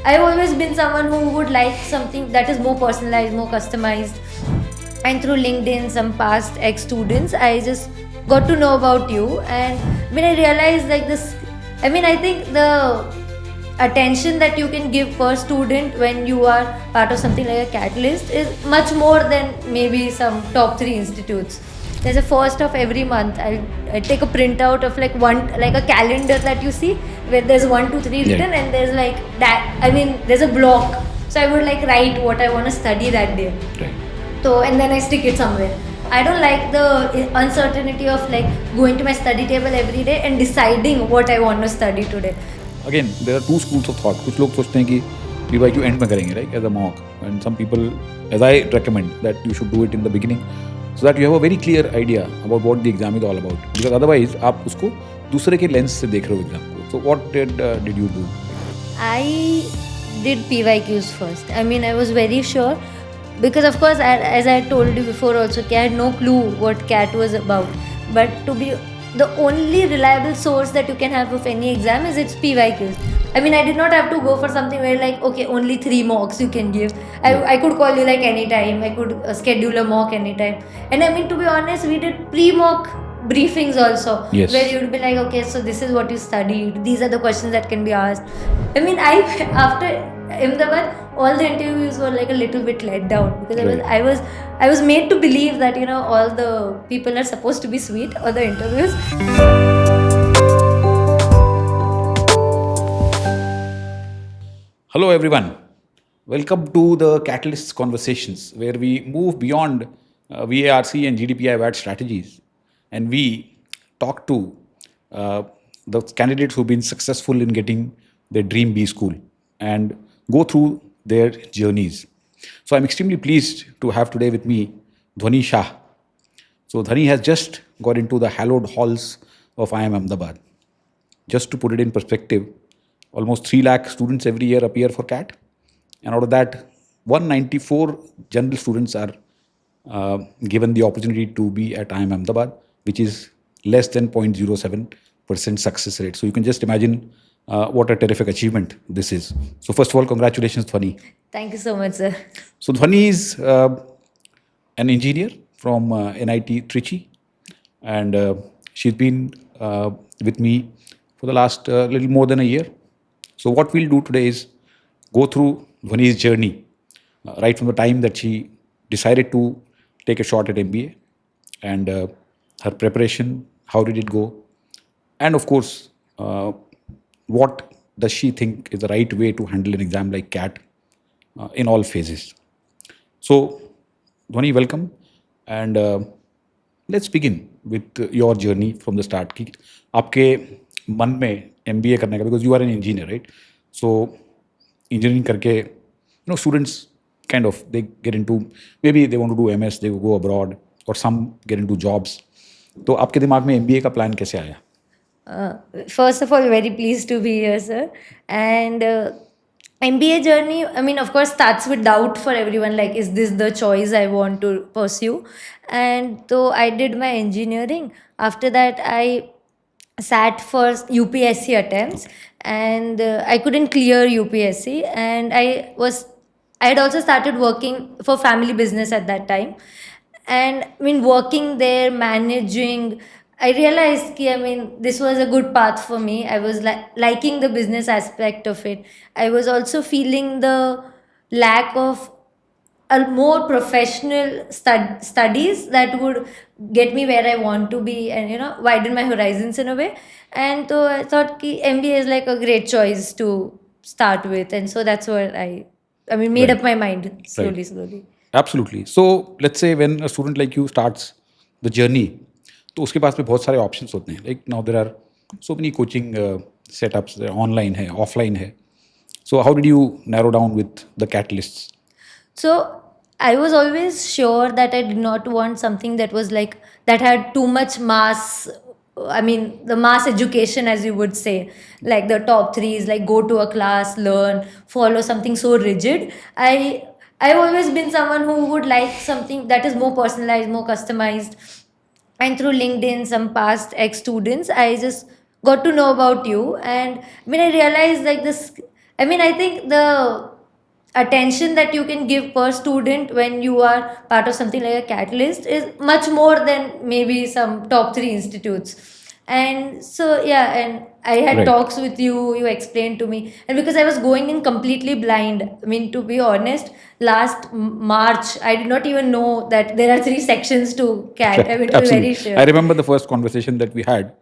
I've always been someone who would like something that is more personalized, more customized. And through LinkedIn, some past ex students, I just got to know about you. And when I realized like this, I think the attention that you can give per student when you are part of something like a catalyst is much more than maybe some top 3 institutes. There's a first of every month. I take a printout of like one, like a calendar that you see where there's 1 2 3 Yeah. written, and there's like that. There's a block. So I would like write what I want to study that day. Right. So, and then I stick it somewhere. I don't like the uncertainty of like going to my study table every day and deciding what I want to study today. Again, there are two schools of thought. कुछ लोग सोचते हैं कि PYQ end में करेंगे, right, as a mock, and some people, as I recommend, that you should do it in the beginning, so that you have a very clear idea about what the exam is all about. Because otherwise, आप उसको दूसरे के lens से देख रहे हो exam को. So what did you do? I did PYQs first. I was very sure because, of course, as I told you before also, I had no clue what CAT was about. But to be the only reliable source that you can have of any exam is its PYQs. I did not have to go for something where like, okay, only 3 mocks you can give. I could call you like anytime. I could schedule a mock anytime. And to be honest, we did pre-mock briefings also. Yes. Where you'd be like, okay, so this is what you studied. These are the questions that can be asked. After Ahmedabad, all the interviews were like a little bit let down because Right. I was made to believe that all the people are supposed to be sweet, all the interviews. Hello, everyone. Welcome to the Catalysts Conversations, where we move beyond VARC and GDPI VAT strategies, and we talk to the candidates who've been successful in getting their dream B school and go through their journeys. So I'm extremely pleased to have today with me Dhwani Shah. So Dhwani has just got into the hallowed halls of IIM Ahmedabad. Just to put it in perspective, almost 3 lakh students every year appear for CAT, and out of that, 194 general students are given the opportunity to be at IIM Ahmedabad, which is less than 0.07% success rate. So you can just imagine what a terrific achievement this is. So first of all, congratulations, Dhwani. Thank you so much, sir. So Dhwani is an engineer from NIT Trichy, and she's been with me for the last little more than a year. So what we'll do today is go through Dhwani's journey, right from the time that she decided to take a shot at MBA, and her preparation, how did it go, and of course, what does she think is the right way to handle an exam like CAT in all phases. So, Dhwani, welcome, and let's begin with your journey from the start. कि आपके मन में MBA करने का, because you are an engineer, right? So, engineering करके, students kind of, they get into, maybe they want to do MS, they go abroad, or some get into jobs. तो आपके दिमाग में MBA का प्लान कैसे आया? First of all, very pleased to be here, sir. And MBA journey, of course, starts with doubt for everyone. Like, is this the choice I want to pursue? And so I did my engineering. After that, I sat for UPSC attempts, and I couldn't clear UPSC. And I had also started working for family business at that time. And working there, managing, I realized this was a good path for me. I was liking the business aspect of it. I was also feeling the lack of a more professional studies that would get me where I want to be, and widen my horizons in a way. And so I thought MBA is like a great choice to start with, and so that's what I made Right. up my mind slowly, Right. slowly. Absolutely. So let's say when a student like you starts the journey, तो उसके पास में बहुत सारे options होते हैं. Like now there are so many coaching setups. Online है, offline है. So how did you narrow down with the catalysts? So I was always sure that I did not want something that was like that had too much mass. The mass education, as you would say, like the top threes, like go to a class, learn, follow something so rigid. I've always been someone who would like something that is more personalized, more customized. And through LinkedIn, some past ex students, I just got to know about you. And when I realized like this, I mean, I think the attention that you can give per student when you are part of something like a catalyst is much more than maybe some top 3 institutes. And so, yeah, and I had Right. talks with you, you explained to me. And because I was going in completely blind, I mean, to be honest, last March, I did not even know that there are 3 sections to CAT. I Right, mean, to be very absolutely. sure. I remember the first conversation that we had.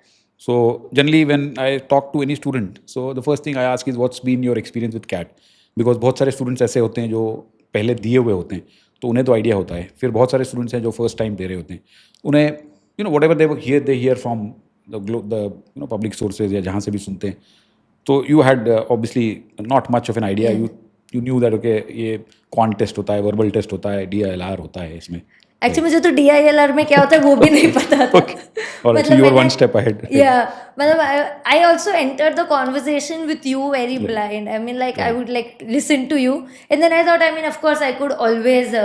So generally, when I talk to any student, so the first thing I ask is, "What's been your experience with CAT?" Because बहुत सारे students ऐसे होते हैं जो पहले दिए हुए होते हैं, तो उन्हें तो आइडिया होता है. फिर बहुत सारे students हैं जो first time दे रहे होते हैं. उन्हें whatever they hear from the public sources या जहाँ से भी सुनते हैं. तो you had obviously not much of an idea. Yeah. You knew that okay ये quant test होता है, verbal test होता है, DILR होता है इसमें. एक्चुअली मुझे तो DILR में क्या होता है वो भी नहीं पता था. Okay. All right. So you were one step ahead. Yeah, मतलब I also entered the conversation with you very blind. I mean, like I would like listen to you, and then I thought, I mean, of course, I could always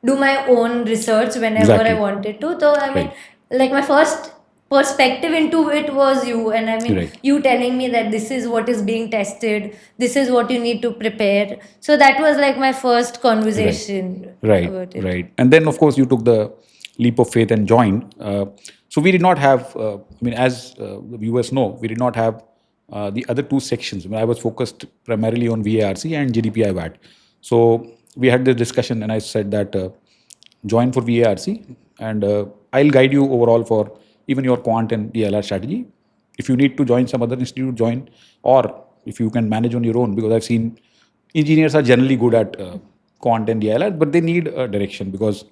do my own research whenever I Exactly. wanted to. So I mean, Right. like my first perspective into it was you, and I mean, Right. you telling me that this is what is being tested, this is what you need to prepare. So that was like my first conversation Right, about it. right. And then, of course, you took the leap of faith and joined. So we did not have, I mean, as the viewers know, we did not have the other two sections. I mean, I was focused primarily on VARC and GDPI VAT. So we had this discussion, and I said that join for VARC, and I'll guide you overall for even your quant and DLR strategy. If you need to join some other institute, join, or if you can manage on your own, because I've seen engineers are generally good at quant and DLR, but they need a direction because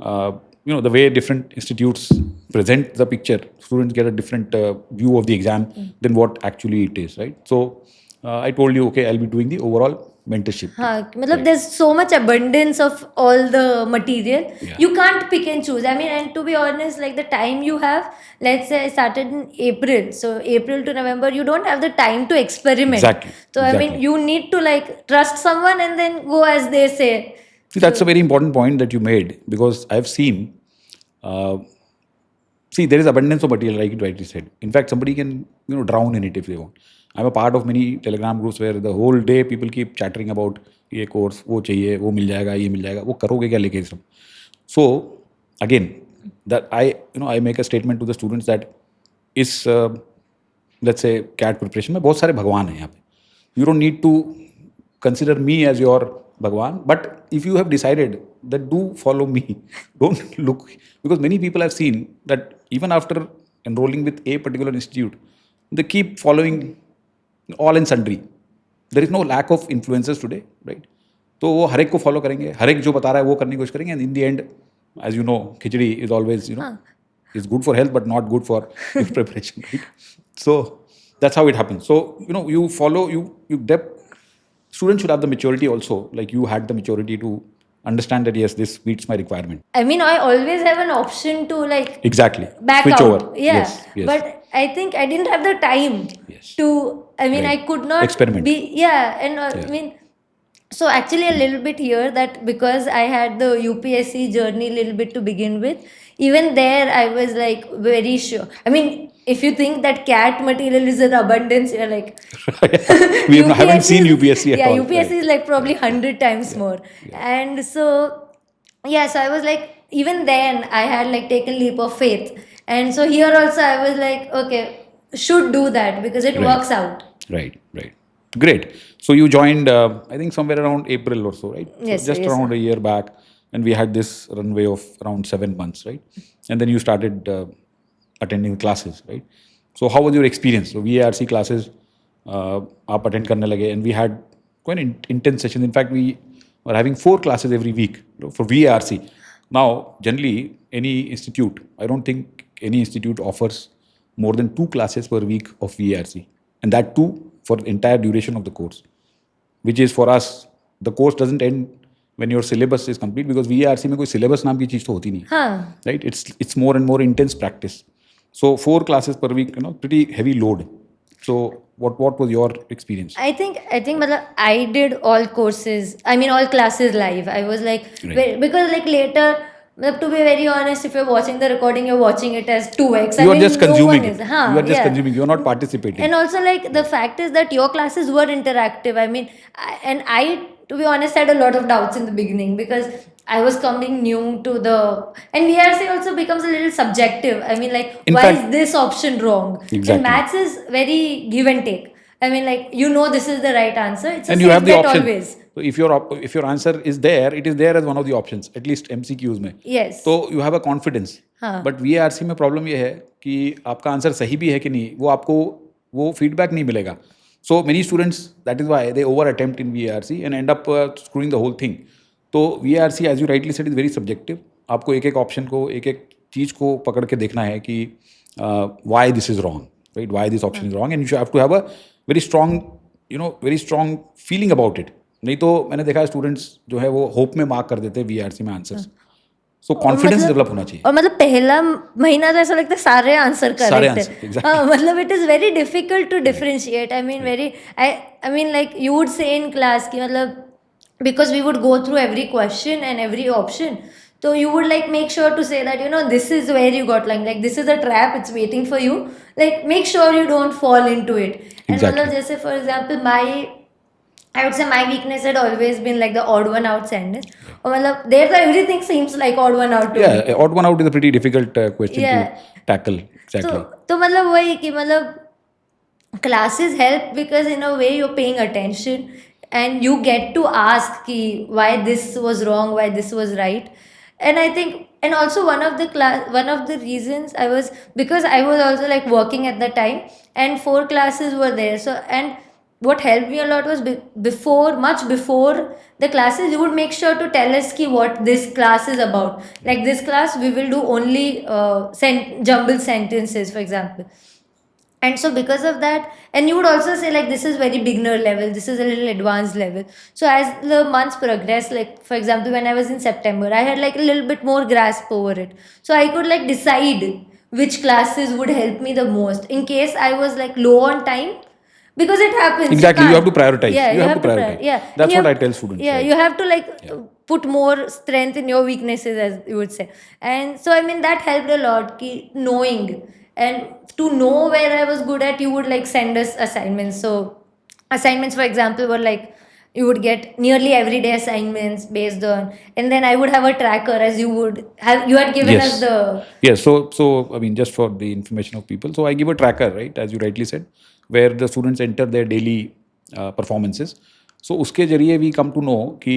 uh, the way different institutes present the picture, students get a different view of the exam than what actually it is, right? So I told you, okay, I'll be doing the overall mentorship. हाँ मतलब there's so much abundance of all the material. Yeah. You can't pick and choose. I mean, and to be honest, like the time you have, let's say I started in April, so April to November, you don't have the time to experiment. Exactly, So I mean, exactly. you need to like trust someone and then go as they say. See, that's a very important point that you made because I've seen. See, there is abundance of material, like you rightly said. In fact, somebody can drown in it if they want. I'm a part of many Telegram groups where the whole day people keep chattering about ये course, वो चाहिए, वो मिल जाएगा, ये मिल जाएगा, वो करोगे क्या लेके सब. So again, that I make a statement to the students that इस let's say CAT preparation में बहुत सारे भगवान हैं यहाँ पे. You don't need to consider me as your Bhagwan, but if you have decided that do follow me, don't look, because many people have seen that even after enrolling with a particular institute, they keep following all and sundry. There is no lack of influencers today, right? तो वो हर एक को follow करेंगे, हर एक जो बता रहा है वो करने की कोशिश करेंगे, and in the end, as you know, khichdi is always is good for health but not good for preparation, right? So that's how it happens. So you follow students should have the maturity also, like you had the maturity to understand that yes, this meets my requirement. I mean, I always have an option to like Exactly. back Switch out. over. Yeah. Yes, yes. But I think I didn't have the time Yes. to, I mean, Right. I could not Experiment. be, yeah. And I Yeah. mean, so actually a little bit here that because I had the UPSC journey a little bit to begin with, even there I was like very sure. I mean, if you think that CAT material is in abundance, you're like, We haven't seen is- UPSC at yeah, all. UPSC Right. is like probably 100 times more. And so, yeah, so I was like, even then I had like taken leap of faith. And so here also I was like, okay, should do that because it Right. works out. Right, right. Great. So you joined, I think, somewhere around April or so, right? Yes, So just yes, around sir. a year back, and we had this runway of around 7 months, right? And then you started attending classes, right? So how was your experience? So VARC classes, आप attend करने लगे, and we had quite an intense sessions. In fact, we were having 4 classes every week for VARC. Now, generally, any institute, I don't think any institute offers more than 2 classes per week of VARC, and that too for the entire duration of the course, which is for us, the course doesn't end when your syllabus is complete because VARC में कोई syllabus नाम की चीज़ तो होती नहीं, Huh. right? It's more and more intense practice. So 4 classes per week, pretty heavy load. So what was your experience? I think matlab, I did all courses. I mean all classes live. I was like Right. because like later मतलब to be very honest, if you're watching the recording, you're watching it as 2x. You I are mean, just no consuming one it. is. You are just Yeah. consuming. You are not participating. And also, like, the fact is that your classes were interactive. I mean, to be honest, had a lot of doubts in the beginning because I was coming new to the. And VRC also becomes a little subjective. I mean, like, In why fact, is this option wrong? And exactly. maths is very give and take. I mean, like, this is the right answer. It's a And you have safe the bet option. always. So if your answer is there, it is there as one of the options. At least MCQs में. Yes. तो you have a confidence. हाँ. But VARC में problem ये है कि आपका answer सही भी है कि नहीं, वो आपको वो फीडबैक नहीं मिलेगा. So many students, that is why they over attempt in VARC and end up screwing the whole thing. तो VARC, as you rightly said, is very subjective. आपको एक एक ऑप्शन को, एक एक चीज को पकड़ के देखना है कि why this is wrong, right? Why this option is wrong, and you have to have a very strong, very strong feeling about it. नहीं तो मैंने देखा है स्टूडेंट्स जो है वो होप में मार्क कर देते हैं VARC में आंसर्स. सो कॉन्फिडेंस डेवलप होना चाहिए. और मतलब पहला महीना तो ऐसा लगता है सारे आंसर करेक्ट है. exactly. हाँ, मतलब it is very difficult to differentiate. I mean very I mean like you would say in class की मतलब because we would go through every question and every option, so you would like make sure to say that this is where you got like this is a trap, it's waiting for you, like make sure you don't fall into it. And Exactly. मतलब जैसे for example I would say my weakness had always been like the odd one out sentence. और मतलब there तो everything seems like odd one out to me. Yeah, odd one out is a pretty difficult question Yeah. to tackle. Exactly. तो मतलब वही कि मतलब classes help because in a way you're paying attention and you get to ask ki why this was wrong, why this was right. And I think, and also one of the reasons because I was also like working at the time and 4 classes were there. So, and what helped me a lot was much before the classes, you would make sure to tell us ki what this class is about. Like this class, we will do only jumbled sentences, for example. And so because of that, and you would also say like this is very beginner level, this is a little advanced level. So as the months progressed, like for example when I was in September, I had like a little bit more grasp over it, so I could like decide which classes would help me the most in case I was like low on time, because it happens. Exactly, you have to prioritize. Yeah, you have to prioritize. Yeah, That's and what I tell students. Yeah, right? you have to like put more strength in your weaknesses, as you would say. And so I mean that helped a lot, knowing. And to know where I was good at, you would like send us assignments. So assignments, for example, were like you would get nearly everyday assignments based on, and then I would have a tracker, as you had given Yes. us the. Yes. So I mean, just for the information of people, so I give a tracker, right, as you rightly said, where the students enter their daily performances. So उसके जरिए we come to know कि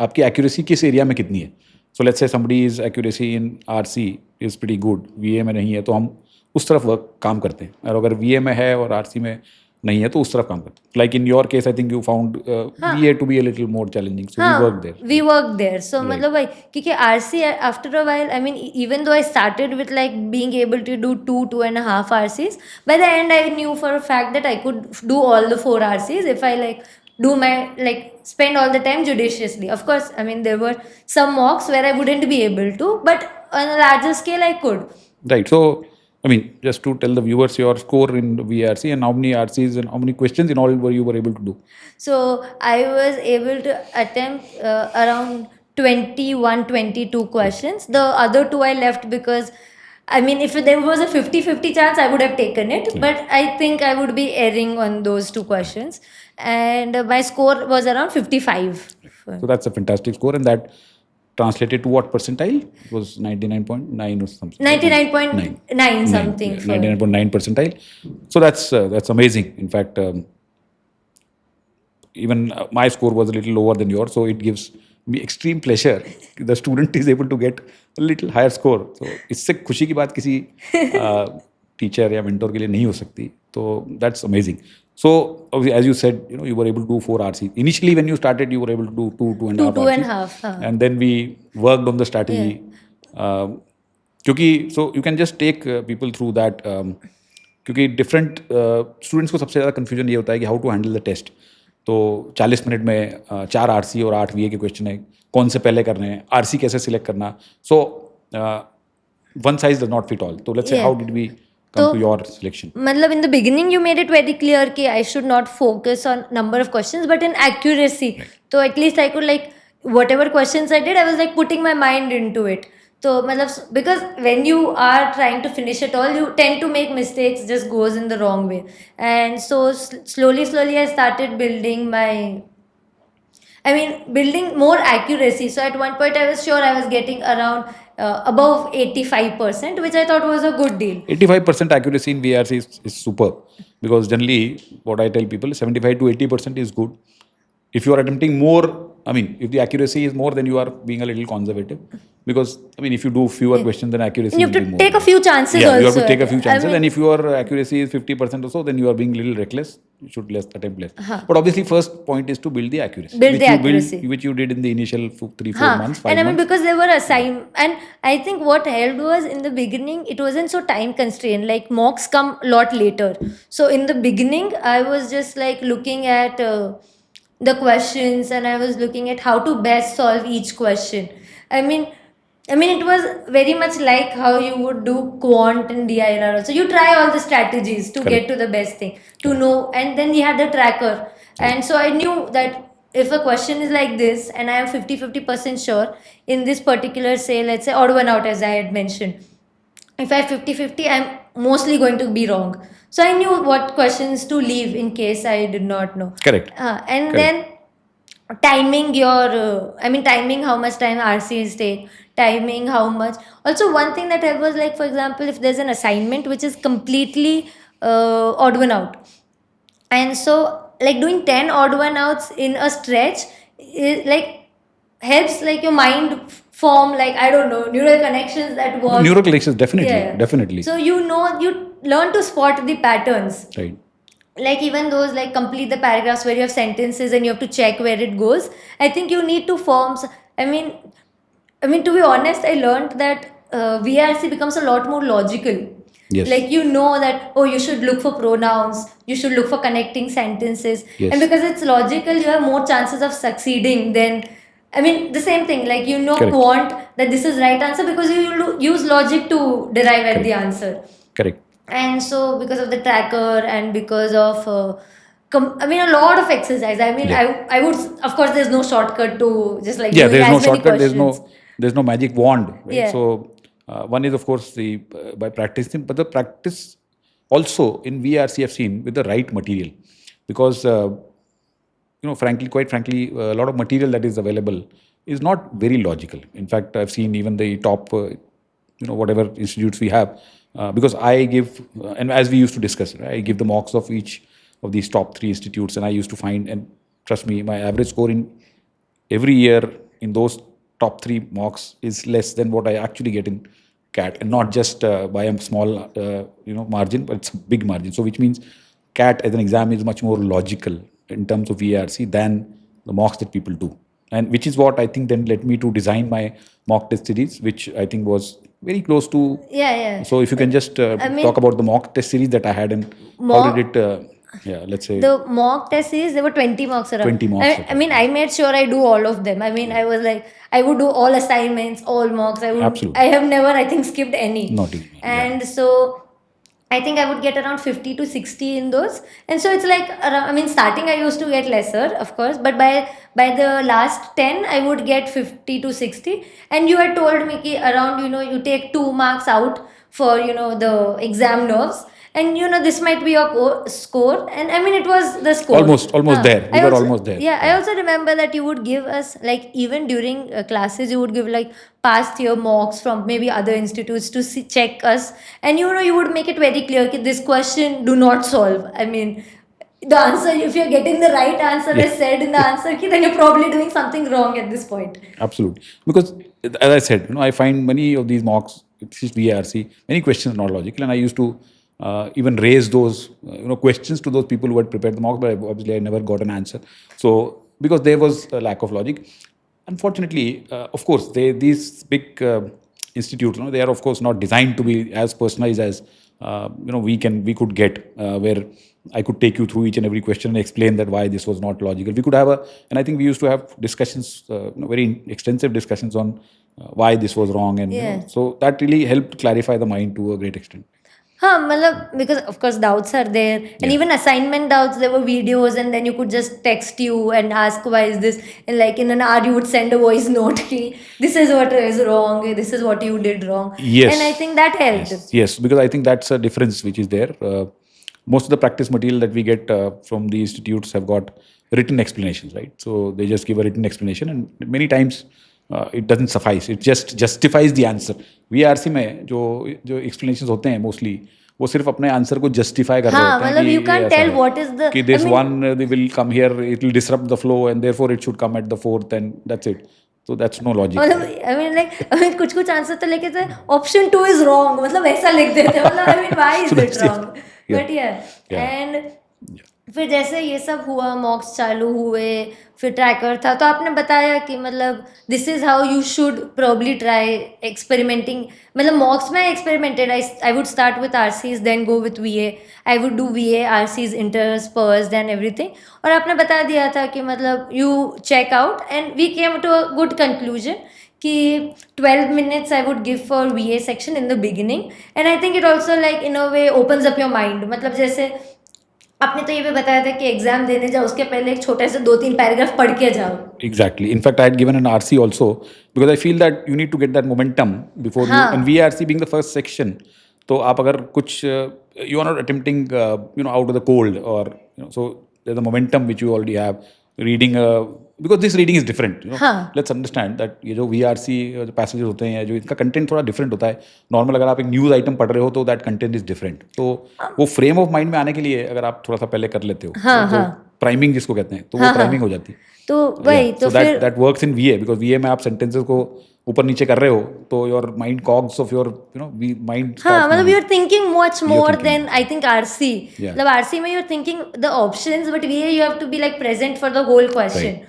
आपकी accuracy किस area में कितनी है. So let's say somebody's accuracy in RC is pretty good, VA में नहीं है, तो हम उस तरफ काम करते हैं. और अगर VA में है और RC में नहीं है तो उस तरफ काम करते हैं. Like in your case, I think you found VA to be a little more challenging, so we worked there. We worked there. So Right. मतलब भाई क्योंकि RC after a while, I mean even though I started with like being able to do 2.5 RCs, by the end I knew for a fact that I could do all the 4 RCs if I like do my like spend all the time judiciously. Of course, I mean there were some mocks where I wouldn't be able to, but on a larger scale I could. Right. So, I mean, just to tell the viewers your score in VRC and how many RCs and how many questions in all you were able to do. So I was able to attempt around 22 questions. The other 2 I left because, I mean, if there was a 50-50 chance, I would have taken it. Yeah. But I think I would be erring on those 2 questions. And my score was around 55. So that's a fantastic score, and that translated to what percentile? It was 99.9 or something. 99.9 something. Yeah, 99.9 percentile. So that's amazing. In fact, even my score was a little lower than yours, so it gives me extreme pleasure. The student is able to get a little higher score. So इससे खुशी की बात किसी teacher या mentor के लिए नहीं हो सकती. So that's amazing. So as you said, you were able to do 4 RC. Initially, when you started, you were able to do 2.5 2 and a RCs. half. Huh. And then we worked on the strategy. क्योंकि so you can just take people through that. क्योंकि different students को सबसे ज़्यादा confusion ये होता है कि how to handle the test. तो 40 मिनट में 4 RC और 8 VA के क्वेश्चन है, कौन से पहले करने हैं, RC कैसे सिलेक्ट करना. So one size does not fit all. So let's say how did we come to your selection? मतलब in the beginning you made it very clear कि I should not focus on number of questions but in accuracy. So at least I could like whatever questions I did, I was like putting my mind into it. So, because when you are trying to finish it all, you tend to make mistakes, just goes in the wrong way. And so slowly, I started building more accuracy. So at one point, I was sure I was getting around above 85%, which I thought was a good deal. 85% accuracy in VRC is superb, because generally what I tell people, 75 to 80% is good. If you are attempting more, I mean, if the accuracy is more, then you are being a little conservative, because I mean, if you do fewer questions, then accuracy And you will have be to more. take a few chances Yeah, you have also. to take a few chances, I mean, and if your accuracy is 50% or so, then you are being a little reckless. You should attempt less. But obviously, first point is to build the accuracy, Build the accuracy. which you did in the initial 3-4 months, And 5 months. because there were assignments, and I think what helped was in the beginning, it wasn't so time constrained. Like mocks come a lot later. So in the beginning, I was just like looking at the questions, and I was looking at how to best solve each question. I mean, it was very much like how you would do quant and DIR. So you try all the strategies to get Correct. to the best thing, to Correct. know, and then you had the tracker. Right. And so I knew that if a question is like this, and I am 50% sure in this particular, say, let's say, odd one out, as I had mentioned, if I have 50-50, I'm mostly going to be wrong. So I knew what questions to leave in case I did not know. Correct. And Correct. then timing your timing how much time RCs take, timing how much. Also, one thing that helped was, like, for example, if there's an assignment which is completely odd one out, and so like doing 10 odd one outs in a stretch is like helps like your mind form, like, I don't know, neural connections that work. Neural connections, definitely, Yeah. definitely. So you learn to spot the patterns. Right. Like even those, like, complete the paragraphs where you have sentences and you have to check where it goes. I think you need to form. I mean, to be honest, I learned that VRC becomes a lot more logical. Yes. Like, you know that, oh, you should look for pronouns, you should look for connecting sentences. Yes. And because it's logical, you have more chances of succeeding than. I mean, the same thing, like, Correct. quant, that this is right answer because you use logic to derive at the answer. Correct. And so because of the tracker and because of a lot of exercise. Yeah. I would, of course, there's no shortcut to just like Yeah, doing there's no as many shortcut. questions. There's no magic wand. Right? Yeah. So one is of course the by practicing, but the practice also in VRC I've seen with the right material, because quite frankly, a lot of material that is available is not very logical. In fact, I've seen even the top, whatever institutes we have, because I give, and as we used to discuss, right, I give the mocks of each of these top 3 institutes, and I used to find, and trust me, my average score in every year in those top 3 mocks is less than what I actually get in CAT, and not just by a small, margin, but it's a big margin. So, which means CAT as an exam is much more logical in terms of VRC than the mocks that people do, and which is what I think then led me to design my mock test series, which I think was very close to. Yeah. So, if you can just talk about the mock test series that I had, and how did it? Let's say The mock test series, there were 20 mocks around. 20 mocks. I made sure I do all of them. I was like, I would do all assignments, all mocks. Absolutely. I have never, I think, skipped any. Not even. And so I think I would get around 50 to 60 in those. And so it's like, starting I used to get lesser, of course, but by the last 10, I would get 50 to 60. And you had told me ki around, you take 2 marks out for, the exam nerves. And, this might be your score. And it was the score. Almost there. We were almost there. Yeah, I also remember that you would give us, like, even during classes, you would give like past year mocks from maybe other institutes to check us. And you would make it very clear that this question do not solve. The answer, if you're getting the right answer as said in the answer key, then you're probably doing something wrong at this point. Absolutely. Because as I said, I find many of these mocks, it's just VRC, many questions are not logical, and I used to even raise those questions to those people who had prepared the mock, but obviously I never got an answer. So because there was a lack of logic, unfortunately, of course, these big institutes, they are of course not designed to be as personalized as we could get, where I could take you through each and every question and explain that why this was not logical. We could have and I think we used to have discussions, very extensive discussions on why this was wrong, and so that really helped clarify the mind to a great extent. हाँ मतलब because of course doubts are there and Yeah. even assignment doubts there were videos and then you could just text you and ask why is this and like in an hour you would send a voice note ki this is what is wrong, this is what you did wrong, and I Yes. think that helped. Yes, because I think that's a difference which is there. Most of the practice material that we get from the institutes have got written explanations, right? So they just give a written explanation, and many times it doesn't suffice. It just justifies the answer. VRC में जो explanations होते हैं mostly वो सिर्फ अपने answer को justify कर रहे हाँ होते हैं मतलब कि you ये can't ऐसा tell है what is the कि I this mean one they will come here, it will disrupt the flow, and therefore it should come at the fourth, and that's it. So that's no logic. मतलब I mean कुछ कुछ answer तो लेके थे option 2 is wrong मतलब ऐसा लिख देते हैं मतलब I mean why So is it that's it. Wrong Yeah. But या Yeah. एंड फिर जैसे ये सब हुआ मॉक्स चालू हुए फिर ट्रैकर था तो आपने बताया कि मतलब this is how you should probably try experimenting मतलब मॉक्स में experimented I would start with RCs then go with VA I would do VA RCs interspersed and everything और आपने बता दिया था कि मतलब you check out and we came to a good conclusion कि 12 minutes I would give for VA section in the beginning and I think it also like in a way opens up your mind मतलब जैसे आपने तो ये भी बताया था कि एग्जाम देने जाओ उसके पहले एक छोटे से 2-3 पैराग्राफ पढ़ के जाओ। Exactly. In fact, I had given an RC also because I feel that you need to get that momentum before you. And हाँ VRC being the first section, तो आप अगर कुछ you are not attempting out of the cold or so there's a momentum which you already have reading because this reading is different. हाँ Let's understand that ये जो VRC जो passages होते हैं जो इनका कंटेंट थोड़ा डिफरेंट होता है नॉर्मल अगर आप एक न्यूज़ आइटम पढ़ रहे हो तो दैट कंटेंट इज डिफरेंट तो वो फ्रेम ऑफ माइंड में आने के लिए अगर आप थोड़ा सा पहले कर लेते हो हाँ तो हाँ प्राइमिंग जिसको कहते हैं तो वो हाँ प्राइमिंग हाँ हो जाती है तो वही तो so that फिर that works in VA because VA में आप sentences को ऊपर नीचे कर रहे हो तो your mind cogs of your mind हाँ starts मतलब moving. You are thinking much You're more thinking. Then I think RC Yeah. मतलब आरसी में you are thinking the options but we you have to be like present for the whole question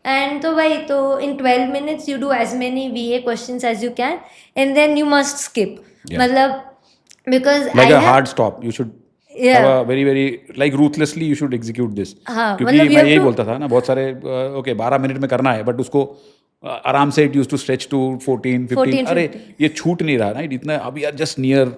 and तो वही तो in 12 minutes you do as many VA questions as you can and then you must skip Yeah. मतलब because Like I a have hard stop you should have या a very very like ruthlessly you should execute this हाँ क्योंकि मतलब you मैं have यही to बोलता था ना बहुत सारे ओके 12 मिनट में करना है बट उसको आराम से it use to stretch to 14 15 14 अरे 15 ये छूट नहीं रहा ना इतना अभी यार just near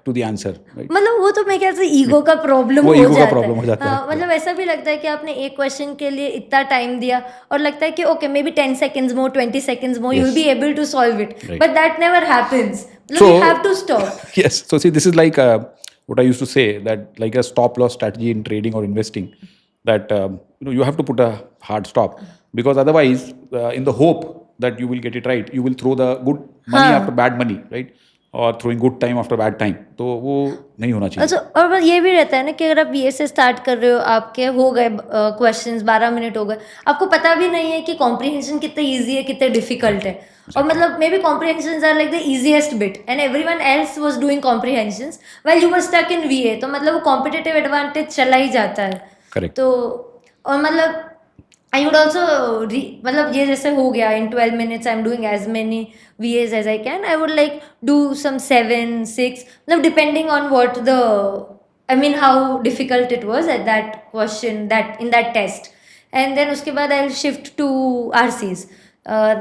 to the answer right मतलब वो तो मैं ख्याल से ईगो का प्रॉब्लम वो हो ego का जाता problem है हो जाता है, हाँ मतलब ऐसा भी लगता है कि आपने एक क्वेश्चन के लिए इतना टाइम दिया और लगता है कि okay may be 10 seconds more 20 seconds more you will Yes. Be able to solve it Right. But that never happens मतलब So, you have to stop yes. So, see, this is like what I used to say that like a stop loss strategy in trading or investing, that you have to put a hard stop because otherwise, in the hope that you will get it right, you will throw the good money हाँ after bad money, right? Or throwing good time after bad time. तो वो नहीं होना चाहिए. अच्छा और बस ये भी रहता है ना कि अगर आप बीए से स्टार्ट कर रहे हो आपके हो गए क्वेश्चंस 12 मिनट हो गए आपको पता भी नहीं है कि कॉम्प्रिहेंशन कितने इजी है कितने डिफिकल्ट है और मतलब maybe comprehension are like the easiest bit and everyone else was doing comprehensions while you were stuck in VA तो मतलब वो कॉम्पिटिटिव एडवांटेज चला ही जाता है Correct. तो और मतलब आई वुड ऑल्सो मतलब ये जैसे हो गया in 12 minutes I am doing as many VAs as I can. I would like do some 7, 6, मतलब depending on what the, I mean how difficult it was at that question, that in that test. And then उसके बाद I'll shift to RCs.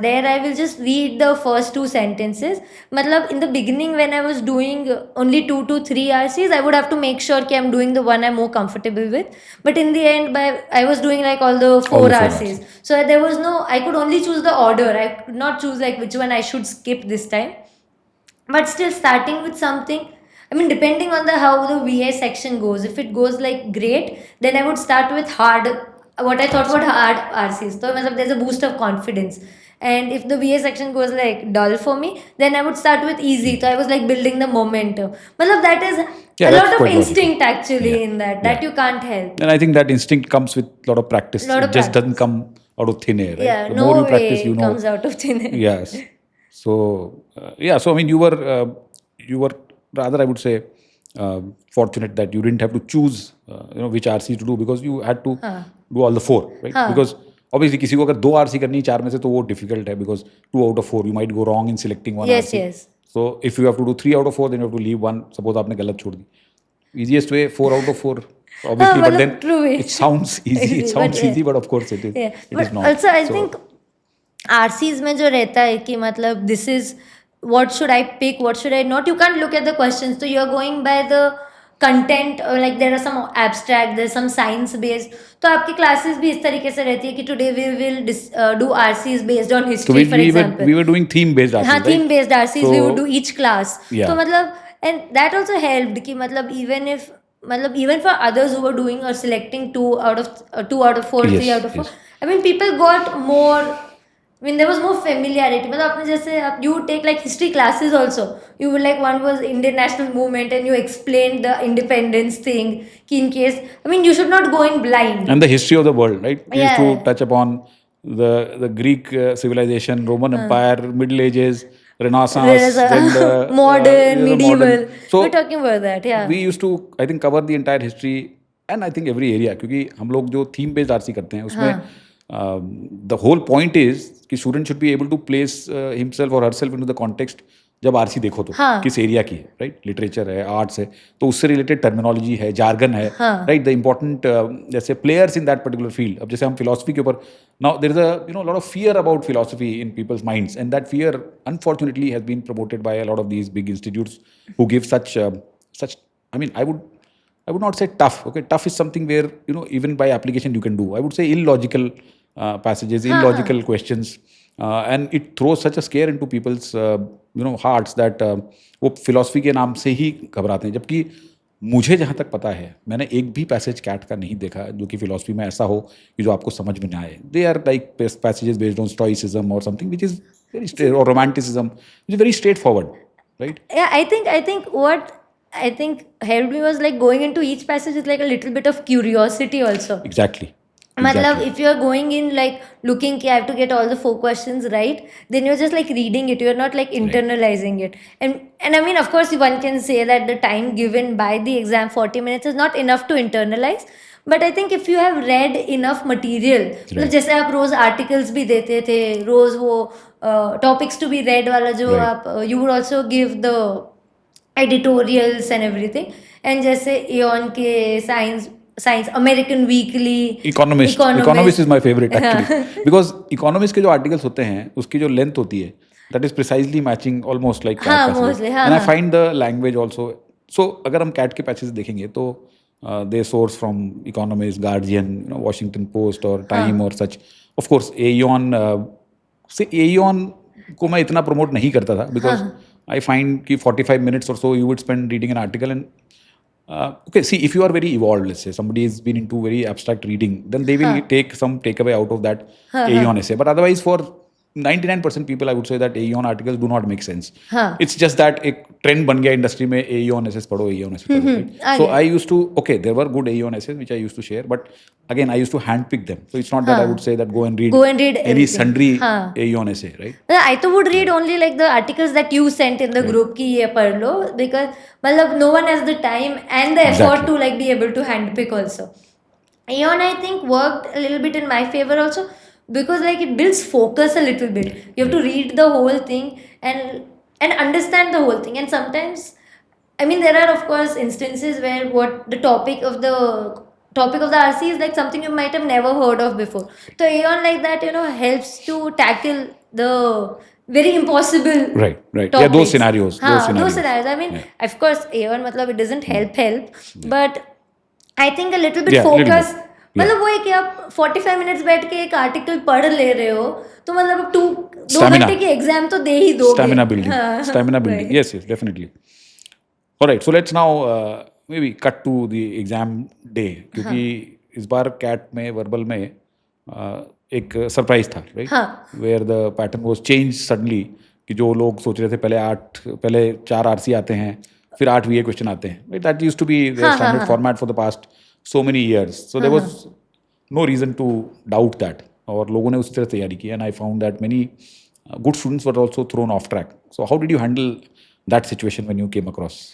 There I will just read the first 2 sentences. मतलब in the beginning when I was doing only 2 to 3 RCs, I would have to make sure कि I'm doing the one I'm more comfortable with. But in the end, I was doing like all the 4 All the 4 RCs. So there was no, I could only choose the order. I could not choose like which one I should skip this time. But still starting with something, I mean, depending on the how the VA section goes, if it goes like great, then I would start with hard, what I thought were hard RCs. So there's a boost of confidence. And if the VA section goes like dull for me, then I would start with easy. So I was like building the momentum. That is Yeah, a that's lot of quite instinct logical. actually Yeah. in that Yeah. you can't help. And I think that instinct comes with a lot of practice. Lot of It just doesn't practice. come out of thin air, right? Yeah, The no more you way practice, you it know. comes out of thin air. Yes. So so I mean, you were rather I would say fortunate that you didn't have to choose which RC to do because you had to हाँ do all the 4, right? हाँ Because obviously किसी को अगर 2 RC करनी है 4 में से तो वो difficult है because 2 out of 4 you might go wrong in selecting one yes RC. yes So if you have to do 3 out of 4, then you have to leave one. Suppose आपने गलत छोड़ दी. Easiest way 4 out of 4, obviously, but then true way. it sounds easy. It Easy, sounds but yeah. easy, but of course it is. Yeah, It but is not. also I So, think RCs में जो रहता है कि मतलब this is what should I pick, what should I not. You can't look at the questions, so you're going by the content, or like there are some abstract, there's some science based. तो आपकी classes भी इस तरीके से रहती है कि today we will do RCs based on So history, for example. we were doing theme based हाँ, RCs, right? theme based RCs we would So, do each class. yeah. तो मतलब, and that also helped कि मतलब even for others who were doing or selecting 2 out of 4, Yes, 3 out of 4, yes. I mean people got more. I mean there was more familiarity. मतलब आपने जैसे you would take like history classes also. You would like, one was Indian national movement and you explained the independence thing. कि in case, I mean you should not go in blind. And the history of the world, right? We used to Yeah. touch upon the Greek civilization, Roman Empire, Middle Ages, Renaissance, then the modern, medieval. modern. So we're talking about that, yeah. we used to, I think, cover the entire history and I think every area, क्योंकि हम लोग जो theme based RC करते हैं उसमें the whole point is कि student should be able to place himself or herself into the context. जब RC देखो तो किस एरिया की है, राइट? लिटरेचर है, आर्ट्स है, तो उससे रिलेटेड टर्मिनोलॉजी है, जार्गन है, राइट? द इंपॉर्टेंट जैसे players in that particular field. अब जैसे हम फिलॉसफी के ऊपर, now there is a lot of fear about philosophy in people's minds and that fear unfortunately has been promoted by a lot of these big institutes who give such I mean I would not say tough. Okay, tough is something where even by application you can do. I would say illogical passages, illogical questions, and it throws such a scare into people's hearts that वो philosophy के नाम से ही घबराते हैं. जबकि मुझे जहाँ तक पता है, मैंने एक भी पैसेज कैट का नहीं देखा जो कि फिलोसफी में ऐसा हो कि जो आपको समझ में ना आए. They are like passages based on stoicism और something which is very straight, और romanticism which is very straight forward, right? Yeah, I think what I think helped me was like going into each passage with like a little bit of curiosity also. Exactly. Matlab, if you're going in like looking I have to get all the 4 questions right, then you're just like reading it, you're not like internalizing it. And I mean of course one can say that the time given by the exam, 40 minutes, is not enough to internalize. But I think if you have read enough material, मतलब जैसे आप रोज articles भी देते थे, रोज वो topics to be red वाला जो आप you would also give the editorials and everything. And जैसे एऑन के science, American weekly, economist is my favourite actually, because economist के जो आर्टिकल्स होते हैं उसकी जो लेंथ होती है that is precisely matching almost like CAT, and I find the language also. So अगर हम कैट के पैसेज देखेंगे तो they source from Economist, Guardian, Washington Post और टाइम और सच. ऑफ कोर्स एऑन को मैं इतना प्रमोट नहीं करता था बिकॉज I find कि 45 minutes or so you would spend reading an article and okay, see, if you are very evolved, let's say somebody has been into very abstract reading, then they will take some takeaway out of that Aeon essay. But otherwise for 99% people I would say that Aeon articles do not make sense. It's just that एक trend बन गया industry में Aeon essays पढ़ो, Aeon essays पढ़ो, right? So I used to, okay, there were good Aeon essays which I used to share, but again I used to handpick them. So it's not that I would say that go and read any sundry Aeon essay, right? I तो would read only like the articles that you sent in the group कि ये पढ़ लो, because मतलब no one has the time and the effort to like be able to handpick also. Aeon I think worked a little bit in my favor also, because like it builds focus a little bit. You have to read the whole thing and understand the whole thing. And sometimes, I mean, there are of course instances where what the topic of the RC is like something you might have never heard of before. So Aeon like that, helps to tackle the very impossible right topics. Yeah, those scenarios. I mean, of course Aeon मतलब it doesn't help, but I think a little bit focus. मतलब वो है कि आप 45 minutes बैठ के एक article पढ़ ले रहे हो तो मतलब अब 2 घंटे की एग्जाम तो दे ही दोगे. Stamina building. Yes, definitely. Alright, so let's now maybe cut to the exam day, क्योंकि इस बार कैट में वर्बल में एक सरप्राइज था, right? Where the pattern was change suddenly, कि जो लोग सोच रहे थे पहले 4 आरसी आते हैं फिर 8 वीए क्वेश्चन आते हैं, right? That used to be the standard format for the past so many years. So there was no reason to doubt that. और लोगों ने उसी तरह तैयारी की, and I found that many good students were also thrown off track. So how did you handle that situation when you came across?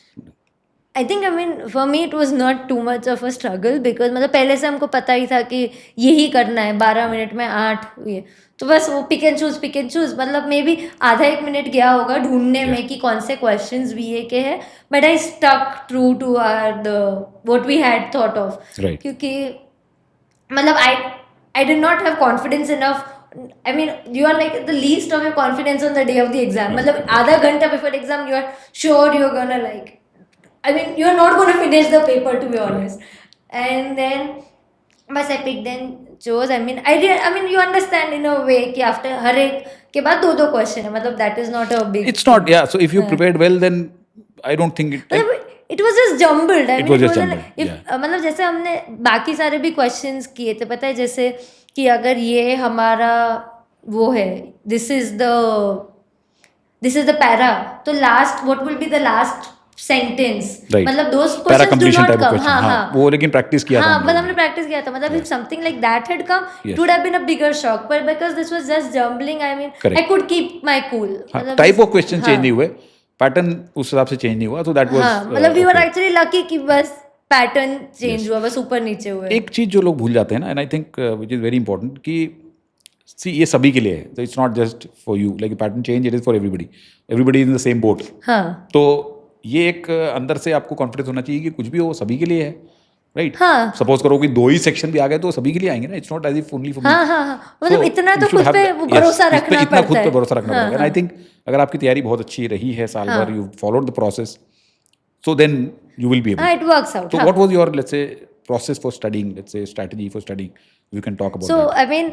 I think, I mean, for me it was not too much of a struggle, because मतलब पहले से हमको पता ही था कि यही करना है, 12 मिनट में 8 ये, तो बस वो पिक एंड चूज. मतलब मे बी आधा 1 मिनट गया होगा ढूंढने में कि कौन से क्वेश्चंस बीए के हैं, but I stuck true to what we had thought of. क्योंकि मतलब I did not have confidence enough I mean, you are like the least of your confidence on the day of the exam. मतलब आधा घंटा before exam, you are sure you're gonna like, I mean, you're not gonna finish the paper, to be honest. And then, बस I picked and chose. I mean, I mean, you understand in a way कि after हर एक के बाद दो दो question है. मतलब that is not a big. It's not, yeah. So if you prepared well, then I don't think it. मतलब it was just jumbled. I It mean, was just wasn't jumbled, like- if yeah. मतलब जैसे हमने बाकी सारे भी questions किए थे, पता है, जैसे कि अगर ये हमारा वो है, this is the para, तो last what will be the last sentence, Right. मतलब those Para questions do completion not type of come. question. हाँ हाँ, हाँ वो लेकिन practice किया था हाँ, हम मतलब लोगों हमने ने. प्रैक्टिस किया था. मतलब if something like that had come, it Yes. would have been a bigger shock. But because this was just jumbling, I mean, Correct. I could keep my cool. हाँ, मतलब type this- of question change नहीं हुए, pattern उस हिसाब से change नहीं हुआ, so that was. हाँ, मतलब we were okay. actually lucky कि बस पैटर्न चेंज Yes. हुआ, बस ऊपर नीचे हुए. एक चीज जो लोग भूल जाते हैं ना, and I think which is very important, कि सी ये सभी के लिए है. तो it's not just for you, like pattern change, it is for everybody in the same boat. हाँ तो ये एक अंदर से आपको कॉन्फिडेंस होना चाहिए कि कुछ भी हो सभी के लिए है, राइट. हाँ सपोज करो कि 2 ही सेक्शन भी आ गए तो सभी के लिए आएंगे ना. It's not as if only for me. हाँ हाँ हाँ, मतलब इतना तो खुद पे भरोसा रखना इतना खुद पड़ता पे है. भरोसा रखना पड़ेगा. एंड आई थिंक अगर आपकी तैयारी बहुत अच्छी रही है साल भर, you followed the process, so then you will be able. हाँ, it works out. So हाँ. what was your, let's say, process for studying, let's say strategy for studying? You can talk about So that. I mean,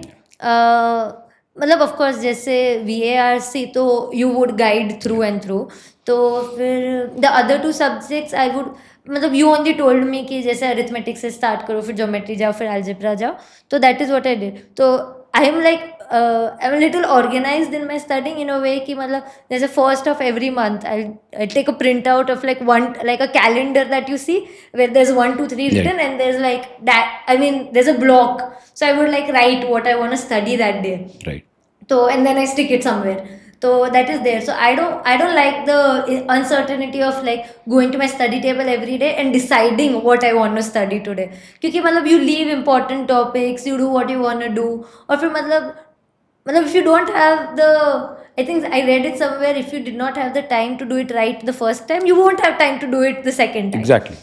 मतलब of course जैसे VARC तो you would guide through and through. तो फिर the other two subjects I would, मतलब you only told me कि जैसे arithmetic से start करो, फिर geometry जाओ, फिर algebra जाओ. तो that is what I did. तो I am like I'm a little organized in my studying in a way कि मतलब जैसे first of every month I'll take a printout of like a calendar that you see where there's 1 2 3 written, and there's like that, I mean there's a block, so I would like write what I want to study that day. Right. So and then I stick it somewhere. So that is there. So I don't like the uncertainty of like going to my study table every day and deciding what I want to study today. क्योंकि मतलब you leave important topics, you do what you want to do, और फिर मतलब if you don't have the, I think I read it somewhere, if you did not have the time to do it right the first time, you won't have time to do it the second time. Exactly.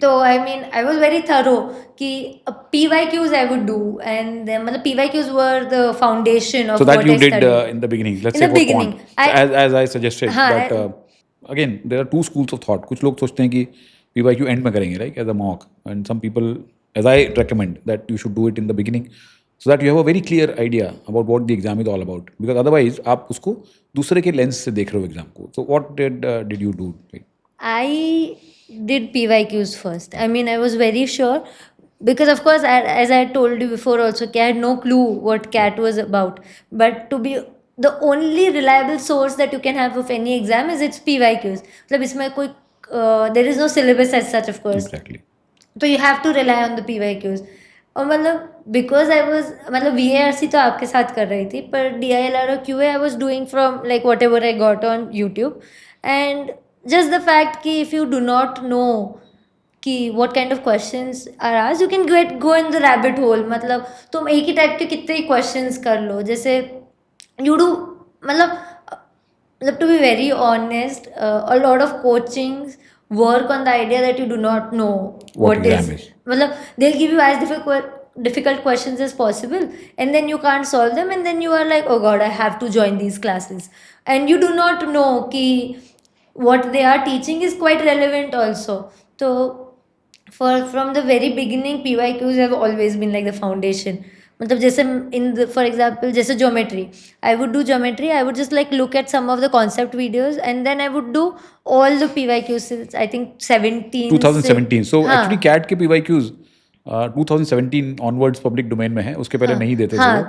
So I mean, I was very thorough कि PYQs I would do, and then मतलब PYQs were the foundation of So that what you I did studied. in the beginning. Let's In say the for beginning, quant. So as I suggested, हाँ, that again there are two schools of thought. कुछ लोग सोचते हैं कि PYQ end में करेंगे, right, as a mock, and some people, as I recommend, that you should do it in the beginning, so that you have a very clear idea about what the exam is all about. Because otherwise आप उसको दूसरे के lens से देख रहे हो exam को. So what did you do? I did PYQs first. I mean, I was very sure because, of course, as I told you before, also, I had no clue what CAT was about. But to be the only reliable source that you can have of any exam is its PYQs. मतलब इसमें कोई there is no syllabus as such, of course. Exactly. तो you have to rely on the PYQs. और मतलब because I was, मतलब VARC तो आपके साथ कर रही थी, पर DILR और QA I was doing from like whatever I got on YouTube. And just the fact कि if you do not know कि what kind of questions are asked, you can go in the rabbit hole. मतलब तुम एक ही type के कितने ही questions कर लो, जैसे you do, मतलब to be very honest, a lot of coachings work on the idea that you do not know What exam is. मतलब they'll give you as difficult questions as possible, and then you can't solve them, and then you are like, oh god, I have to join these classes, and you do not know कि what they are teaching is quite relevant also. So from the very beginning, PYQs have always been like the foundation. मतलब जैसे in the, for example, जैसे geometry, I would do geometry, I would just like look at some of the concept videos, and then I would do all the PYQs since I think 2017. So हाँ. actually CAT के PYQs 2017 onwards public domain में है. उसके पहले नहीं देते थे हाँ. वो.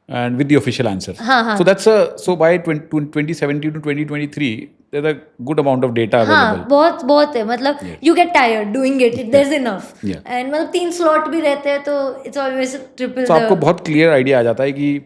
And with the official answers. हाँ, हाँ. So that's so by 2017 to 2023 there's a good amount of data हाँ, available. बहुत है. मतलब you get tired doing it. There's enough. Yeah. And मतलब 3 slot भी रहते हैं, तो it's always triple So the. आपको बहुत क्लियर आइडिया आ जाता है कि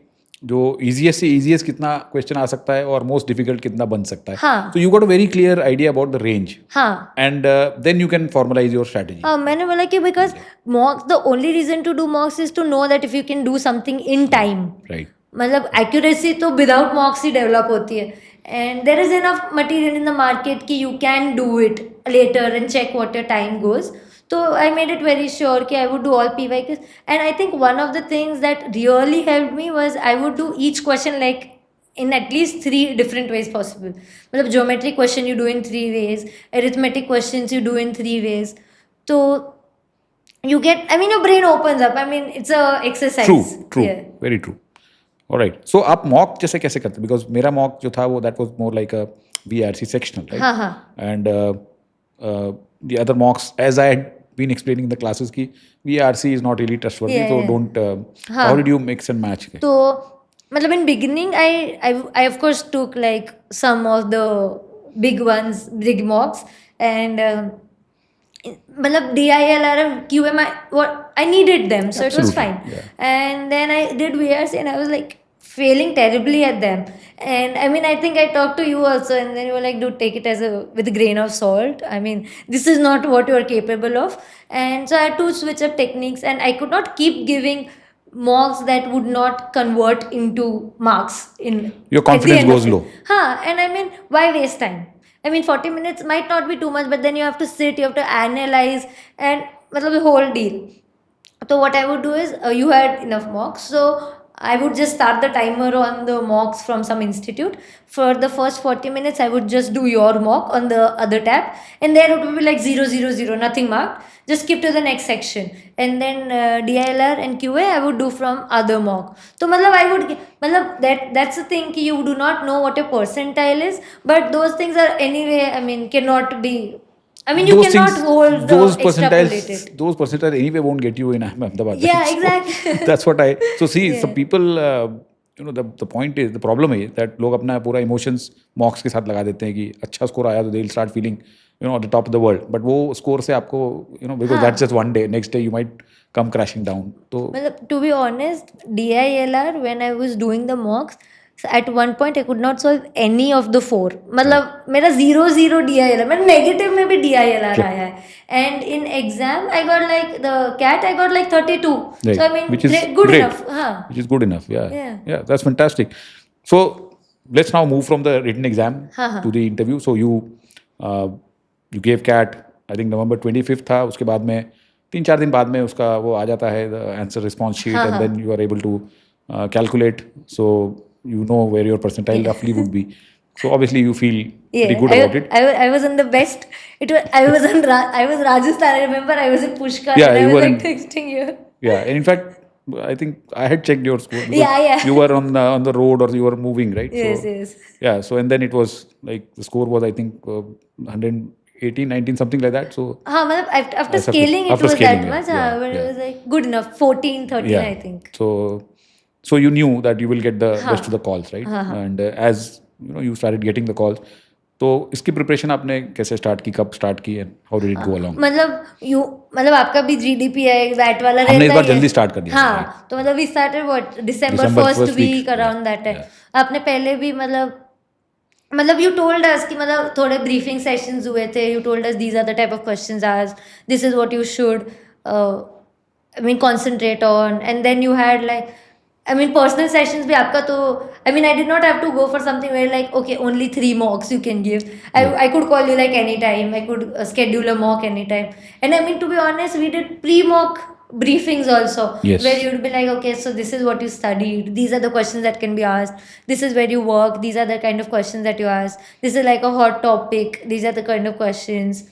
जो easiest से easiest कितना क्वेश्चन आ सकता है और most difficult कितना बन सकता है. हाँ. So you got a very clear idea about the range. हाँ. And then you can formalize your strategy. मैंने बोला कि because mocks, the only reason to do mocks is to know that if you can do something in time. Right. मतलब accuracy तो without mocks ही develop होती है, and there is enough material in the market कि you can do it later and check what your time goes. So I made it very sure कि I would do all PYQs. And I think one of the things that really helped me was I would do each question like in at least 3 different ways possible. मतलब geometry question you do in 3 ways, arithmetic questions you do in 3 ways. So you get, I mean, your brain opens up. I mean, it's a exercise. True, Yeah. very true. Alright. So आप mock जैसे कैसे करते? Because मेरा mock जो था वो that was more like a VRC sectional, right? हाँ. And the other mocks, as I had been explaining in the classes, कि VRC is not really trustworthy, Yeah, so yeah. don't. How did you mix and match? So मतलब in beginning I of course took like some of the big ones, big mocks, and मतलब DILR and QM, what I needed them, so it was Absolutely, fine. yeah. And then I did VRC and I was like failing terribly at them. And I mean, I think I talked to you also, and then you were like, dude, take it as with a grain of salt. I mean, this is not what you are capable of. And so I had to switch up techniques, and I could not keep giving mocks that would not convert into marks in Your at the confidence end of goes it. low. And I mean, why waste time? I mean, 40 minutes might not be too much, but then you have to sit, you have to analyze, and मतलब the whole deal. So what I would do is, you had enough mocks, so I would just start the timer on the mocks from some institute. For the first 40 minutes, I would just do your mock on the other tab, and there it would be like 000, nothing marked. Just skip to the next section, and then DILR and QA I would do from other mock. So मतलब I would मतलब that's the thing कि you do not know what your percentile is, but those things are anyway. I mean, cannot be. I mean, you Those cannot things, hold those the extrapolate percentiles, it. those percentiles anyway won't get you in Ahmedabad. Yeah, right? So exactly. that's what I. So see, Yeah. some people, the point is, the problem is that लोग अपना पूरा emotions mocks के साथ लगा देते हैं कि अच्छा score आया तो they'll start feeling at the top of the world. But वो score से आपको because that's just one day. Next day you might come crashing down. तो मतलब to be honest, DILR when I was doing the mocks, so at one point I could not solve any of the 4. मतलब मेरा 0 DILR, मेरा negative में भी DILR Sure. आया है. And in exam I got like the CAT I got like 32. Right. So I mean, Which is good great. enough. हाँ. Which is good enough. Yeah. Yeah. That's fantastic. So let's now move from the written exam to the interview. So you gave CAT, I think November 25th था. उसके बाद में 3-4 दिन बाद में उसका वो आ जाता है the answer response sheet, and then you are able to calculate. So you know where your percentile roughly would be. So obviously you feel pretty good about it. I was on the best. I was Rajasthan. I remember I was in Pushkar. Yeah, and I you was were like in- texting you. Yeah, and in fact, I think I had checked your score. Because Yeah. You were on the road or you were moving, right? Yes, So, yes. Yeah, so and then it was like the score was I think 118, 19, something like that. So हाँ मतलब after After- scaling it after was scaling, that yeah, much. yeah, But yeah. it was like good enough. 14, 13 yeah, I think. So you knew that you will get the rest of the calls, right? And as you started getting the calls. तो इसकी preparation आपने कैसे start की, कब start की, and how did it go along? मतलब आपका भी GDP है वैट वाला हमने इस रहता बार ही है। जल्दी start कर दिया, हाँ right? तो मतलब we started what December December first first week, week around that time. yeah. आपने पहले भी मतलब you told us कि मतलब थोड़े briefing sessions हुए थे. You told us these are the type of questions asked. This is what you should concentrate on. And then you had like personal sessions भी आपका तो I did not have to go for something where like okay only 3 mocks you can give. I could call you like anytime. I could schedule a mock anytime. And to be honest, we did pre-mock briefings also. Yes. Where you'd be like, okay, so this is what you studied. These are the questions that can be asked. This is where you work. These are the kind of questions that you ask. This is like a hot topic. These are the kind of questions.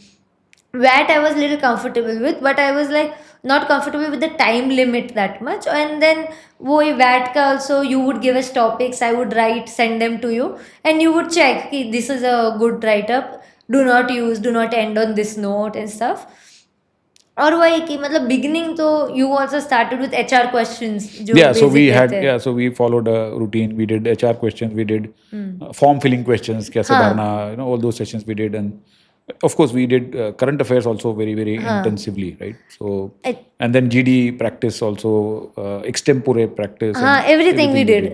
That I was a little comfortable with, but I was like not comfortable with the time limit that much. And then VAT ka also you would give us topics, I would write, send them to you, and you would check ki this is a good write up, do not end on this note and stuff. और वही कि मतलब beginning तो you also started with HR questions जो Yeah, so we basic had रहते हैं. so we followed a routine. We did HR questions, we did form filling questions, कैसे हाँ. भरना, all those sessions we did, and of course we did current affairs also very very intensively, right? So and then GD practice also, extempore practice. हाँ, and everything we did.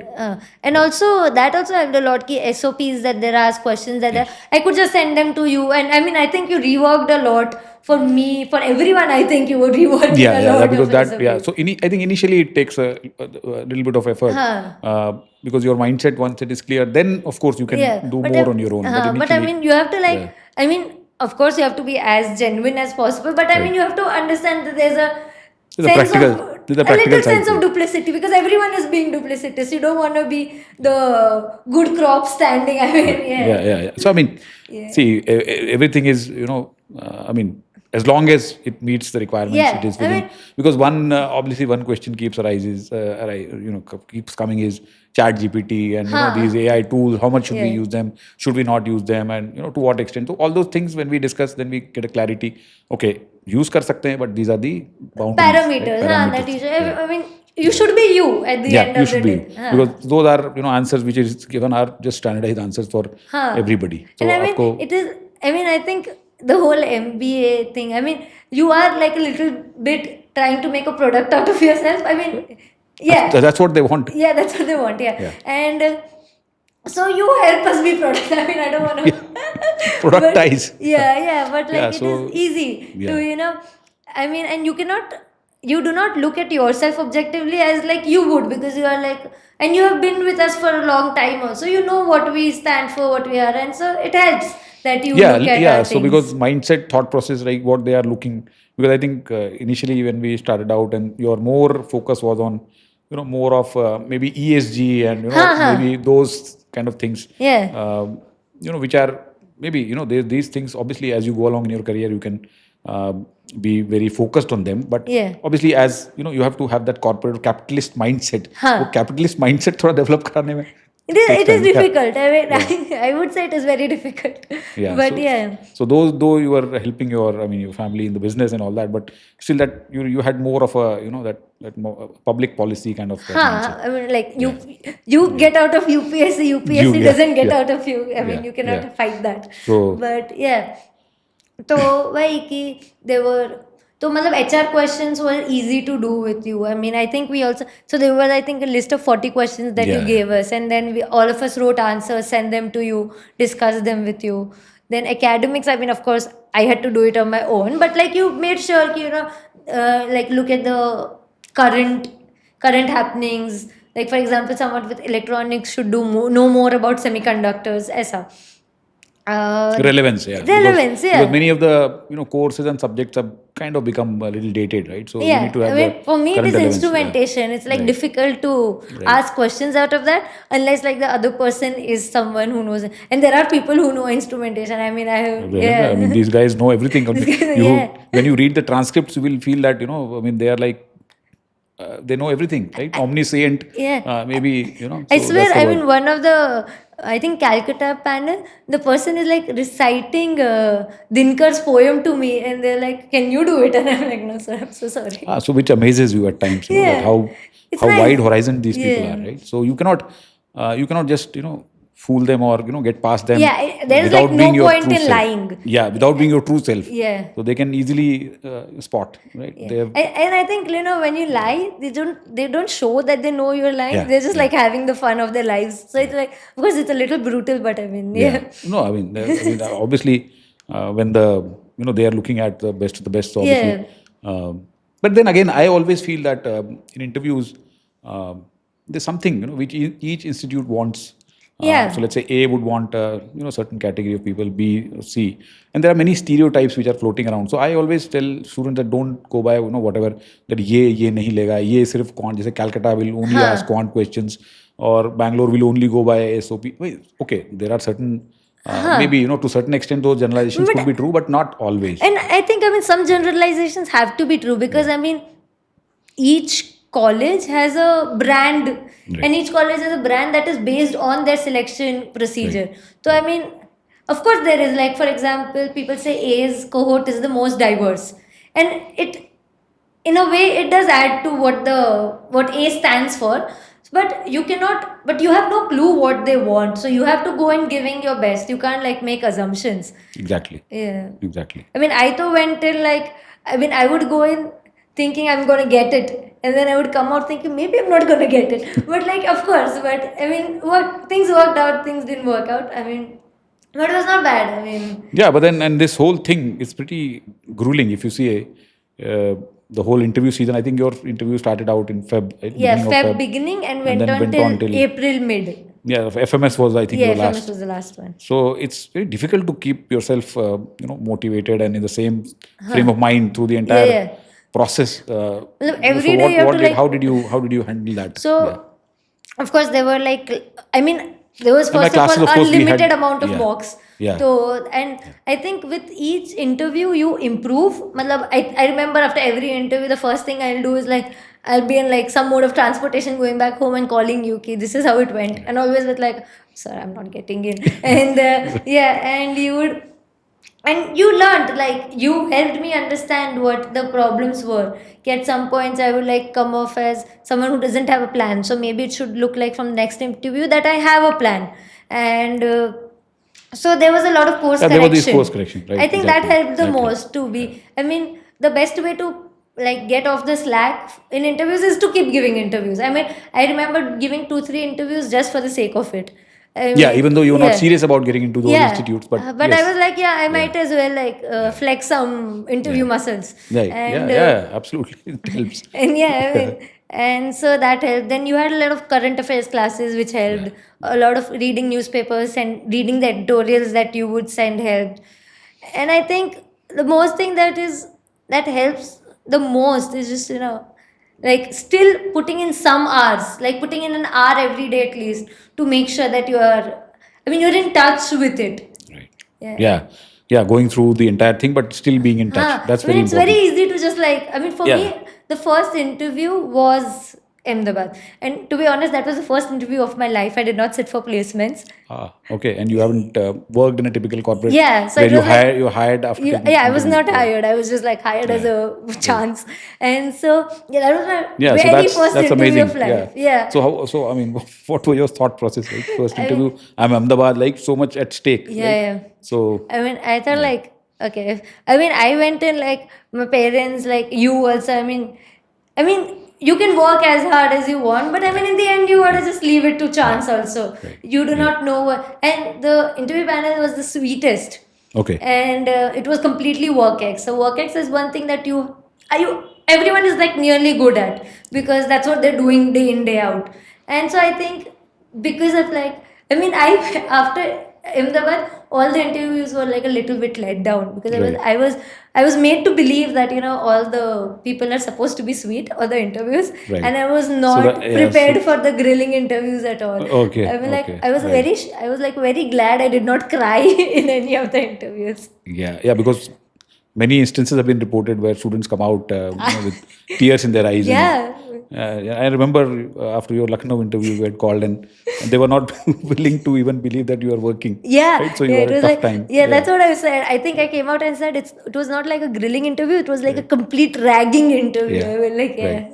And also that also helped a lot ki SOPs that there are, questions that there, I could just send them to you, and I think you reworked a lot for me, for everyone. I think you were reworking Yeah, a yeah, lot because of that, SOPs. yeah. So I think initially it takes a little bit of effort, because your mindset, once it is clear, then of course you can do but more on your own. but initially, you have to like, of course you have to be as genuine as possible, but I mean Right. you have to understand that there's a There's a sense practical, of there's a a practical little side sense to of it. duplicity, because everyone is being duplicitous. You don't want to be the good crop standing. I mean, Yeah, yeah, yeah. So I mean, Yeah. see, everything is, I mean, as long as it meets the requirements, it Yeah, is I within. mean- Because obviously one question keeps arises, keeps coming is Chat GPT and these AI tools. How much should we Yeah. use them? Should we not use them? And to what extent? So all those things when we discuss, then we get a clarity. Okay, use kar sakte hain, but these are the boundaries, right? parameters, that you should, Yeah. I mean, you should be you at the Yeah, end you of the should be, day. because those are answers which is given are just standardized answers for everybody. So And I mean, आपको it is, I mean, I think the whole MBA thing, I mean, you are like a little bit trying to make a product out of yourself. I mean, yeah. that's what they want. Yeah, that's what they want, yeah. Yeah. And so you help us be product. I mean, I don't want to Productize. yeah, but like Yeah, it so- is easy Yeah. to, I mean, and you do not look at yourself objectively as like you would, because you are like, and you have been with us for a long time also. You know what we stand for, what we are, and so it helps that you Yeah, look at yeah. our So things. because mindset, thought process, like what they are looking. Because I think initially when we started out, and your more focus was on, more of maybe ESG and maybe those kind of things. Yeah. Which are maybe these things. Obviously, as you go along in your career, you can be very focused on them. But Yeah. obviously, as you have to have that corporate capitalist mindset. वो capitalist mindset थोड़ा develop कराने में. It is takes time. Yeah. difficult. I mean, I would say it is very difficult. Yeah, But so, yeah. So though you were helping your family in the business and all that, but still that you had more of a that more public policy kind of mindset. I mean, like you get out of UPSC. UPSC Yeah, doesn't get yeah. out of you. I mean, Yeah, you cannot yeah. fight that. So- but yeah. तो वही कि they were, तो मतलब HR questions were easy to do with you. I mean, I think we also, so there was, I think, a list of 40 questions that you Yeah. gave us, and then all of us wrote answers, send them to you, discuss them with you. Then academics, I mean, of course, I had to do it on my own, but like you made sure, like look at the current happenings. Like for example, someone with electronics should know more about semiconductors. ऐसा. Relevance, yeah. Relevance, yeah. Because many of the courses and subjects have kind of become a little dated, right? So you Yeah, need to have I mean, the for me it current is relevance, yeah. instrumentation. It's like Right. difficult to ask questions out of that unless like the other person is someone who knows it. And there are people who know instrumentation. I mean, I have, yeah. I mean, these guys know everything. Yeah. When you read the transcripts, you will feel that I mean, they are like they know everything, right? Omniscient. Yeah. Maybe I so swear, that's the I word. mean, one of the, I think Calcutta panel, the person is like reciting Dinkar's poem to me, and they're like, "Can you do it?" And I'm like, "No, sir, I'm so sorry." So which amazes you at times, that Yeah. how It's how nice. wide horizon these people Yeah. are, right? So you cannot just fool them or get past them. Yeah, there's without like no being your point true in self. lying. Yeah, without being your true self. Yeah. So they can easily spot, right? Yeah. They have, And I think when you lie, they don't show that they know you're lying. Yeah, They're just yeah. like having the fun of their lives. So it's like, of course, it's a little brutal, but I mean, yeah. No, I mean, obviously, when they are looking at the best of the best, so obviously. But then again, I always feel that in interviews, there's something which each institute wants. Yeah. So let's say A would want certain category of people, B, C, and there are many stereotypes which are floating around. So I always tell students that don't go by whatever that ye nahi lega, ye sirf quant. Jैसे Calcutta will only ask quant questions, or Bangalore will only go by SOP. Wait, okay, there are certain maybe to certain extent those generalizations could be true, but not always. And I think, some generalizations have to be true because, each college has a brand, and each college has a brand that is based on their selection procedure. So, of course, there is, like, for example, people say A's cohort is the most diverse, and it, in a way, it does add to what A stands for. But you have no clue what they want, so you have to go in giving your best. You can't like make assumptions. Exactly. Yeah. Exactly. I too went till like, I would go in thinking I'm gonna get it, and then I would come out thinking maybe I'm not gonna get it. But like, of course, but things worked out, things didn't work out. But it was not bad. Yeah, but then and this whole thing is pretty grueling if you see the whole interview season. I think your interview started out in Feb. Right? Yeah, Beginning of Beginning and went then on went till on till April mid. Yeah, FMS was, I think, Yeah, your FMS last. was the last one. So it's very difficult to keep yourself, motivated and in the same frame of mind through the entire Yeah. process. So Every day you have to like. how did you handle that? Yeah. So, of course, there were like, I mean, there was And my first of all classes, of course, we unlimited had. amount of Yeah. mocks. Yeah. So, and I think with each interview you improve. Matlab, I remember after every interview, the first thing I'll do is like, I'll be in like some mode of transportation going back home and calling you, okay, this is how it went. And always with like, sir, I'm not getting in. And yeah, and you would and you learned like you helped me understand what the problems were. At some points I would like come off as someone who doesn't have a plan, so maybe it should look like from the next interview that I have a plan. And so there was a lot of course Yeah, there were these correction. course correction, right? I think that Exactly. helped the That helped. most to be, I mean, the best way to like get off the slack in interviews is to keep giving interviews. I mean, I remember giving 2 3 interviews just for the sake of it. I Yeah, mean, even though you were not yeah. serious about getting into those Yeah, institutes, but but I was yes. like, yeah, I might Yeah. as well like flex some interview Yeah. muscles. Right. And Yeah, absolutely. It helps. and yeah, I mean, and so that helped. Then you had a lot of current affairs classes, which helped. A lot of reading newspapers and reading the editorials that you would send helped. And I think the most thing that helps the most is just like still putting in some hours, like putting in an hour every day at least to make sure that you are. I mean, you're in touch with it. Right. Yeah. Yeah. Yeah, going through the entire thing, but still being in touch. That's I mean, very it's very important. easy to just like, I mean, for Yeah. me, the first interview was Ahmedabad. And to be honest, that was the first interview of my life. I did not sit for placements. Okay. And you haven't worked in a typical corporate Yeah, so where it was like, you hired after taking yeah, I was interview. not hired. I was just like hired as a chance. And so, yeah, that was my Yeah, so very first that's interview amazing. of life. Yeah. So I mean, what were your thought process? Like first I interview, I'm Ahmedabad, like so much at stake. Yeah, Like, yeah. so I mean, I thought like, okay. I mean, I went in like my parents, like you also. I mean, you can work as hard as you want, but I mean, in the end, you gotta just leave it to chance. Also, Right. you do not know what. And the interview panel was the sweetest, okay. and it was completely WorkX. So WorkX is one thing that you everyone is like nearly good at because that's what they're doing day in day out. And so I think because of like, I mean, I after Ahmedabad, all the interviews were like a little bit let down because Right. I was made to believe that all the people are supposed to be sweet, all the interviews, Right. and I was So not yeah, prepared for the grilling interviews at all. Okay, I mean, like okay, I was right. I was like very glad I did not cry in any of the interviews. Yeah, because many instances have been reported where students come out with tears in their eyes. Yeah. I remember after your Lucknow interview, you had called and they were not willing to even believe that you are working. Yeah, Right? So you yeah, had it a was tough like, time. yeah, that's what I said. I think I came out and said it was not like a grilling interview, it was like a complete ragging interview. Yeah. I mean, like, yeah. Right.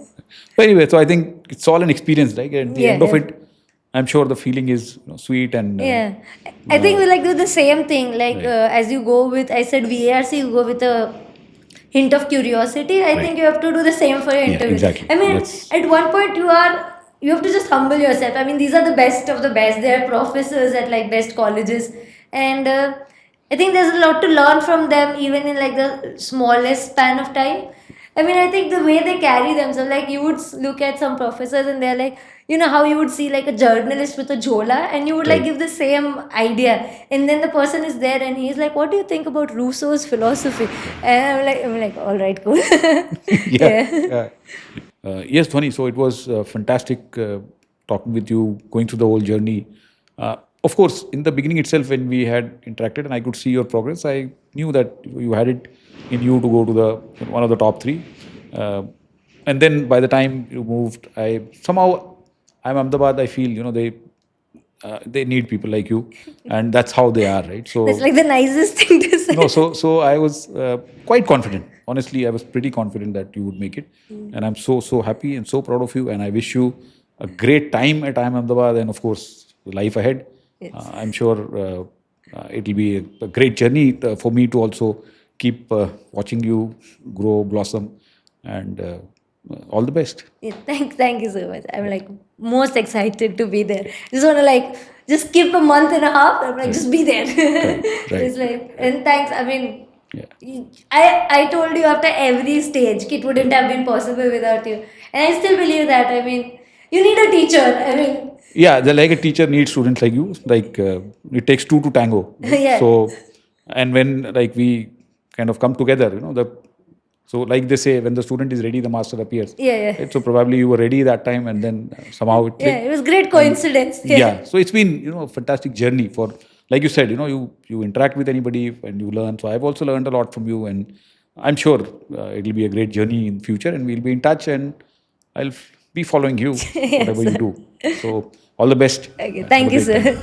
But anyway, so I think it's all an experience, right? At the Yeah, end of yeah. it, I'm sure the feeling is sweet and Yeah, I think we like do the same thing. Like Right. as you go with, I said VARC, you go with a hint of curiosity. I Right. think you have to do the same for your Yeah, interview. exactly. I mean, That's- at one point you have to just humble yourself. I mean, these are the best of the best. They are professors at like best colleges, and I think there's a lot to learn from them, even in like the smallest span of time. I mean, I think the way they carry themselves, like you would look at some professors and they're like, you know how you would see like a journalist with a jhola and you would like Right. give the same idea. And then the person is there and he's like, what do you think about Rousseau's philosophy? And I'm like, all right, cool. Yeah. Yes, Dhwani. So it was fantastic talking with you, going through the whole journey. Of course, in the beginning itself, when we had interacted and I could see your progress, I knew that you had it in you to go to the one of the top three. And then by the time you moved, I'm Ahmedabad. I feel they need people like you, and that's how they are, right? So That's like the nicest thing to say. no, so I was quite confident. Honestly, I was pretty confident that you would make it, and I'm so happy and so proud of you. And I wish you a great time at IIM Ahmedabad, and of course, the life ahead. I'm sure it will be a great journey for me to also keep watching you grow, blossom, and all the best. Yeah, thank you so much. I'm like most excited to be there. Just wanna like just skip a month and a half. I'm like just be there. right. It's like, and thanks. I mean, Yeah. I told you after every stage it wouldn't have been possible without you, and I still believe that. I mean, You need a teacher. I mean, Yeah, like a teacher needs students like you. Like it takes two to tango. Right? Yeah. So, and when like we kind of come together, so like they say, when the student is ready, the master appears. Yeah. Right? So probably you were ready that time, and then somehow it Yeah, clicked. it was great And coincidence. yeah, so it's been a fantastic journey for, like you said, you interact with anybody and you learn. So I've also learned a lot from you, and I'm sure it'll be a great journey in future, and we'll be in touch, and I'll be following you Yes, whatever you sir. do. So all the best. Okay, Have a thank you, great time.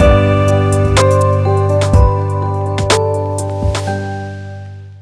sir.